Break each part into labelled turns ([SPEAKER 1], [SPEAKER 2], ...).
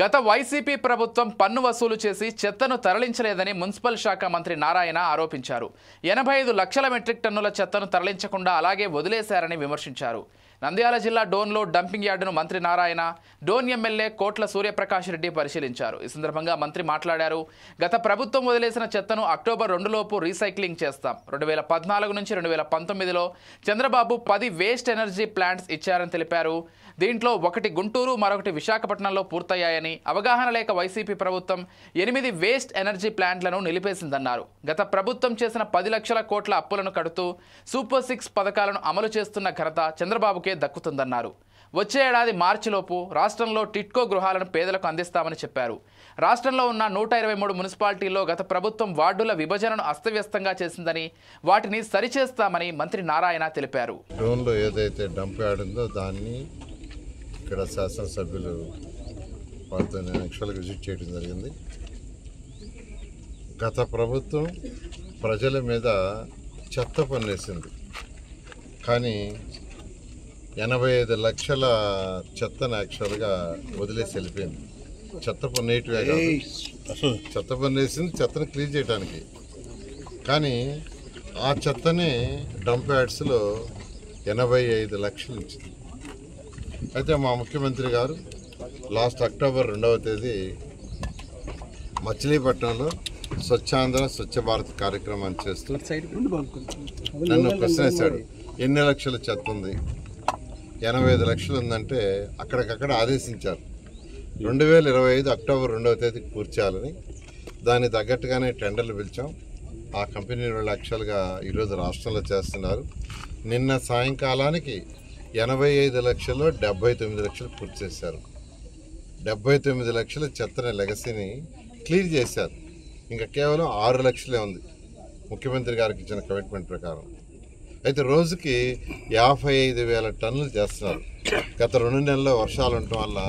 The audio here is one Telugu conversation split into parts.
[SPEAKER 1] గత వైసీపీ ప్రభుత్వం పన్ను వసూలు చేసి చెత్తను తరలించలేదని మున్సిపల్ శాఖ మంత్రి నారాయణ ఆరోపించారు. 85 లక్షల మెట్రిక్ టన్నుల చెత్తను తరలించకుండా అలాగే వదిలేశారని విమర్శించారు. నంద్యాల జిల్లా డోన్లో డంపింగ్ యార్డును మంత్రి నారాయణ, డోన్ ఎమ్మెల్యే కోట్ల సూర్యప్రకాష్ రెడ్డి పరిశీలించారు. ఈ సందర్భంగా మంత్రి మాట్లాడారు. గత ప్రభుత్వం వదిలేసిన చెత్తను అక్టోబర్ 2 లోపు రీసైక్లింగ్ చేస్తాం. 2014 నుంచి 2019లో చంద్రబాబు 10 వేస్ట్ ఎనర్జీ ప్లాంట్స్ ఇచ్చారని తెలిపారు. దీంట్లో ఒకటి గుంటూరు, మరొకటి విశాఖపట్నంలో పూర్తయ్యాయని, అవగాహన లేక వైసీపీ ప్రభుత్వం 8 వేస్ట్ ఎనర్జీ ప్లాంట్లను నిలిపేసిందన్నారు. గత ప్రభుత్వం చేసిన 10 లక్షల కోట్ల అప్పులను కడుతూ సూపర్ 6 పథకాలను అమలు చేస్తున్న ఘనత చంద్రబాబుకే దక్కుతుందన్నారు. వచ్చే ఏడాది మార్చిలోపు రాష్ట్రంలో టిట్కో గృహాలను పేదలకు అందిస్తామని చెప్పారు. రాష్ట్రంలో ఉన్న 123 మున్సిపాలిటీల్లో గత ప్రభుత్వం వార్డుల విభజనను అస్తవ్యస్తంగా చేసిందని, వాటిని సరిచేస్తామని మంత్రి నారాయణ తెలిపారు.
[SPEAKER 2] డోన్లో ఏదైతే డంప్ యార్డ్ ఉందో దాన్ని ఇక్కడ శాసనసభ్యులు వాళ్ళతో నేను యాక్చువల్గా విజిట్ చేయడం జరిగింది. గత ప్రభుత్వం ప్రజల మీద చెత్త పన్నేసింది, కానీ 85 లక్షల చెత్తను యాక్చువల్గా వదిలేసి వెళ్ళిపోయింది. చెత్త పన్నేటివే కాదు, చెత్త పన్నేసింది చెత్తను క్లీన్ చేయడానికి. కానీ ఆ చెత్తని డంప్ యార్డ్స్లో 85 లక్షలు ఇచ్చింది. అయితే మా ముఖ్యమంత్రి గారు లాస్ట్ అక్టోబర్ 2వ తేదీ మచిలీపట్నంలో స్వచ్ఛాంధ్ర స్వచ్ఛ భారత్ కార్యక్రమాన్ని చేస్తూ నన్ను ప్రశ్న వేశాడు. ఎన్ని లక్షల చెత్త ఉంది? 85 లక్షలు ఉందంటే అక్కడికక్కడ ఆదేశించారు 2025 అక్టోబర్ 2వ తేదీకి పూర్తి చేయాలని. దానికి తగ్గట్టుగానే టెండర్లు పిలిచాం. ఆ కంపెనీ వాళ్ళు యాక్చువల్గా ఈరోజు రాష్ట్రంలో చేస్తున్నారు. నిన్న సాయంకాలానికి 85 లక్షల్లో 79 లక్షలు పూర్తి చేశారు. 79 లక్షల చెత్తని లెగసీని క్లియర్ చేశారు. ఇంకా కేవలం 6 లక్షలే ఉంది ముఖ్యమంత్రి గారికి ఇచ్చిన కమిట్మెంట్ ప్రకారం. అయితే రోజుకి 55,000 టన్నులు చేస్తున్నారు. గత 2 నెలల్లో వర్షాలు ఉండటం వల్ల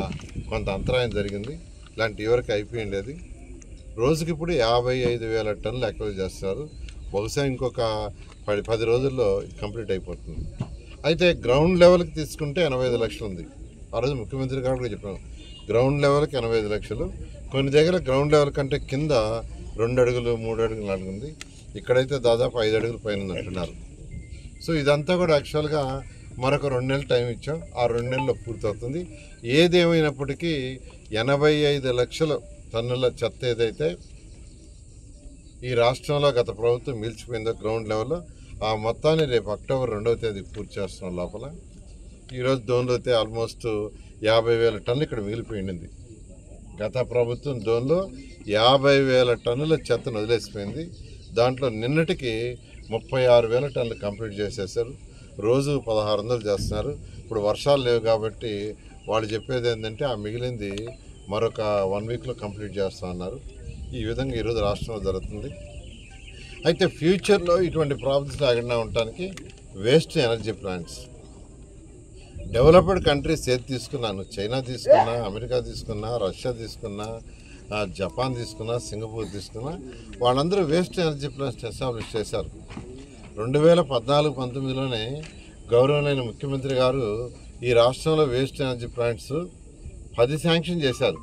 [SPEAKER 2] కొంత అంతరాయం జరిగింది. ఇలాంటి ఎవరికి అయిపోయింది అది. రోజుకి ఇప్పుడు 55,000 టన్నులు ఎక్కువ చేస్తున్నారు. బహుశా ఇంకొక 10 రోజుల్లో కంప్లీట్ అయిపోతుంది. అయితే గ్రౌండ్ లెవెల్కి తీసుకుంటే 85 లక్షలు ఉంది. ఆ రోజు ముఖ్యమంత్రి గారు కూడా చెప్పాను, గ్రౌండ్ లెవెల్కి 85 లక్షలు. కొన్ని దగ్గర గ్రౌండ్ లెవెల్ కంటే కింద 2 అడుగులు 3 అడుగులు అడుగుంది. ఇక్కడైతే దాదాపు 5 అడుగుల పైన అంటున్నారు. సో ఇదంతా కూడా యాక్చువల్గా మరొక 2 నెలలు టైం ఇచ్చాం. ఆ 2 నెలల్లో పూర్తవుతుంది. ఏదేమైనప్పటికీ 85 లక్షల టన్నుల చెత్త ఏదైతే ఈ రాష్ట్రంలో గత ప్రభుత్వం మిల్చిపోయిందో గ్రౌండ్ లెవెల్లో, ఆ మొత్తాన్ని రేపు అక్టోబర్ 2వ తేదీకి పూర్తి చేస్తున్నాం లోపల. ఈరోజు డోన్లో అయితే ఆల్మోస్ట్ 50,000 టన్నులు ఇక్కడ మిగిలిపోయింది. గత ప్రభుత్వం డోన్లో 50,000 టన్నుల చెత్తను వదిలేసిపోయింది. దాంట్లో నిన్నటికి 36,000 టన్నులు కంప్లీట్ చేసేసారు. రోజు 1,600 చేస్తున్నారు. ఇప్పుడు వర్షాలు లేవు కాబట్టి వాళ్ళు చెప్పేది ఏంటంటే ఆ మిగిలింది మరొక 1 వీక్లో కంప్లీట్ చేస్తా అన్నారు. ఈ విధంగా ఈరోజు రాష్ట్రంలో జరుగుతుంది. అయితే ఫ్యూచర్లో ఇటువంటి ప్రాబ్లమ్స్ లేకుండా ఉండటానికి waste energy plants developed countries ఏది తీసుకున్నాను, చైనా తీసుకున్నా, అమెరికా తీసుకున్నా, రష్యా తీసుకున్నా, జపాన్ తీసుకున్నా, సింగపూర్ తీసుకున్నా, వాళ్ళందరూ వేస్ట్ ఎనర్జీ ప్లాంట్స్ ఎస్టాబ్లిష్ చేశారు. 2014-19లోనే గౌరవనీయ ముఖ్యమంత్రి గారు ఈ రాష్ట్రంలో వేస్ట్ ఎనర్జీ ప్లాంట్స్ 10 శాంక్షన్ చేశారు.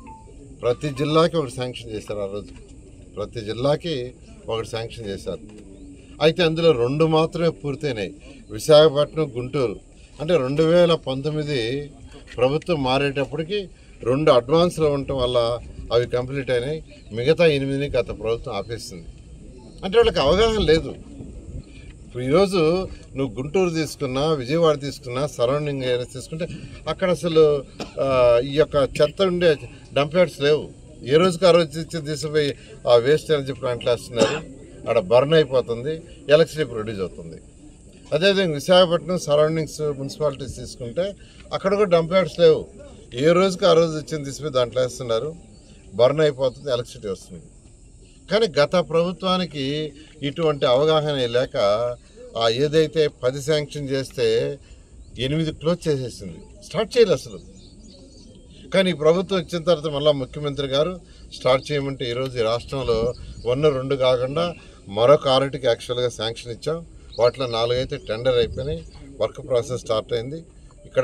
[SPEAKER 2] ప్రతి జిల్లాకి ఒకటి శాంక్షన్ చేశారు. ఆ రోజు ప్రతి జిల్లాకి ఒకటి శాంక్షన్ చేశారు. అయితే అందులో 2 మాత్రమే పూర్తయినాయి, విశాఖపట్నం, గుంటూరు. అంటే 2019 ప్రభుత్వం మారేటప్పటికి 2 అడ్వాన్స్లో ఉండటం వల్ల అవి కంప్లీట్ అయినాయి. మిగతా 8ని గత ప్రభుత్వం ఆపేసింది. అంటే వాళ్ళకి అవగాహన లేదు. ఇప్పుడు ఈరోజు నువ్వు గుంటూరు తీసుకున్నా, విజయవాడ తీసుకున్నా, సరౌండింగ్ ఏరియాస్ తీసుకుంటే అక్కడ అసలు ఈ యొక్క చెత్త ఉండే డంప్ యార్డ్స్ లేవు. ఏ రోజుకి ఆ రోజు తీసుకుపోయి ఆ వేస్ట్ ఎనర్జీ ప్లాంట్లు వేస్తున్నారు. అక్కడ బర్న్ అయిపోతుంది, ఎలక్ట్రిసిటీ ప్రొడ్యూస్ అవుతుంది. అదేవిధంగా విశాఖపట్నం సరౌండింగ్స్ మున్సిపాలిటీస్ తీసుకుంటే అక్కడ కూడా డంప్ యార్డ్స్ లేవు. ఏ రోజుకి ఆ రోజు వచ్చింది తీసుకుపోయి దాంట్లో వేస్తున్నారు, బర్న్ అయిపోతుంది, ఎలక్ట్రిసిటీ వస్తుంది. కానీ గత ప్రభుత్వానికి ఇటువంటి అవగాహన లేక ఏదైతే 10 శాంక్షన్ చేస్తే 8 క్లోజ్ చేసేసింది, స్టార్ట్ చేయలేదు అసలు. కానీ ప్రభుత్వం వచ్చిన తర్వాత మళ్ళీ ముఖ్యమంత్రి గారు స్టార్ట్ చేయమంటే ఈరోజు ఈ రాష్ట్రంలో 1, 2 కాకుండా మరొక 6కి యాక్చువల్గా శాంక్షన్ ఇచ్చాం. వాటిలో 4 అయితే టెండర్ అయిపోయినాయి, వర్క్ ప్రాసెస్ స్టార్ట్ అయింది.